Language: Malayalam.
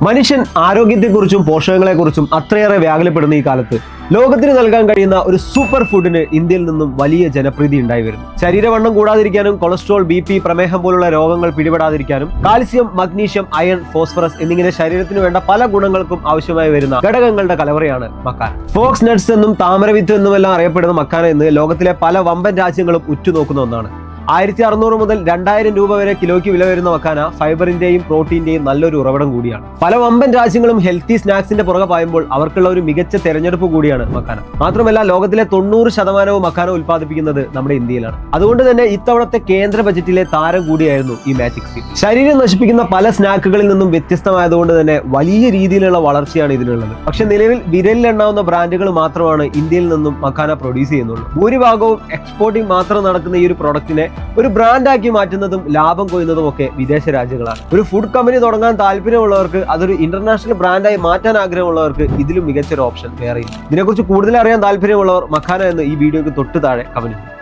മനുഷ്യൻ ആരോഗ്യത്തെക്കുറിച്ചും പോഷകങ്ങളെക്കുറിച്ചും അത്രയേറെ വ്യാകുലപ്പെടുന്ന ഈ കാലത്ത് ലോകത്തിന് നൽകാൻ കഴിയുന്ന ഒരു സൂപ്പർ ഫുഡിന് ഇന്ത്യയിൽ നിന്നും വലിയ ജനപ്രീതി ഉണ്ടായി വരുന്നു. ശരീരവണ്ണം കൂടാതിരിക്കാനും കൊളസ്ട്രോൾ, BP, പ്രമേഹം പോലുള്ള രോഗങ്ങൾ പിടിപെടാതിരിക്കാനും കാൽസ്യം, മഗ്നീഷ്യം, അയൺ, ഫോസ്ഫറസ് എന്നിങ്ങനെ ശരീരത്തിന് വേണ്ട പല ഗുണങ്ങൾക്കും ആവശ്യമായി വരുന്ന ഘടകങ്ങളുടെ കലവറയാണ് മക്കാന. ഫോക്സ് നട്ട്സ് എന്നും താമരവിത്ത് എന്നുമെല്ലാം അറിയപ്പെടുന്ന മക്കാന എന്ന് ലോകത്തിലെ പല വമ്പൻ രാജ്യങ്ങളും ഉറ്റുനോക്കുന്ന ഒന്നാണ്. 1600 മുതൽ 2000 രൂപ വരെ കിലോയ്ക്ക് വില വരുന്ന മക്കാന ഫൈബറിന്റെയും പ്രോട്ടീന്റെയും നല്ലൊരു ഉറവിടം കൂടിയാണ്. പല വമ്പൻ രാജ്യങ്ങളും ഹെൽത്തി സ്നാക്സിന്റെ പുറകെ പായുമ്പോൾ അവർക്കുള്ള ഒരു മികച്ച തെരഞ്ഞെടുപ്പ് കൂടിയാണ് മക്കാന. മാത്രമല്ല ലോകത്തിലെ 90% മക്കാന ഉൽപ്പാദിപ്പിക്കുന്നത് നമ്മുടെ ഇന്ത്യയിലാണ്. അതുകൊണ്ട് തന്നെ ഇത്തവണത്തെ കേന്ദ്ര ബജറ്റിലെ താരം കൂടിയായിരുന്നു ഈ മാജിക് സീഡ്. ശരീരം നശിപ്പിക്കുന്ന പല സ്നാക്കുകളിൽ നിന്നും വ്യത്യസ്തമായതുകൊണ്ട് തന്നെ വലിയ രീതിയിലുള്ള വളർച്ചയാണ് ഇതിനുള്ളത്. പക്ഷെ നിലവിൽ വിരലിലെണ്ണാവുന്ന ബ്രാൻഡുകൾ മാത്രമാണ് ഇന്ത്യയിൽ നിന്നും മക്കാന പ്രൊഡ്യൂസ് ചെയ്യുന്നുള്ളൂ. ഭൂരിഭാഗവും എക്സ്പോർട്ടിംഗ് മാത്രം നടക്കുന്ന ഈ ഒരു പ്രൊഡക്റ്റിനെ ഒരു ബ്രാൻഡാക്കി മാറ്റുന്നതും ലാഭം കൊയ്യുന്നതും ഒക്കെ വിദേശ രാജ്യങ്ങളാണ്. ഒരു ഫുഡ് കമ്പനി തുടങ്ങാൻ താല്പര്യമുള്ളവർക്ക്, അതൊരു ഇന്റർനാഷണൽ ബ്രാൻഡായി മാറ്റാൻ ആഗ്രഹമുള്ളവർക്ക് ഇതിലും മികച്ചൊരു ഓപ്ഷൻ വേറെയില്ല. ഇതിനെക്കുറിച്ച് കൂടുതൽ അറിയാൻ താല്പര്യമുള്ളവർ മക്കാന എന്ന് ഈ വീഡിയോയ്ക്ക് തൊട്ട് താഴെ കമന്റ് ചെയ്യും.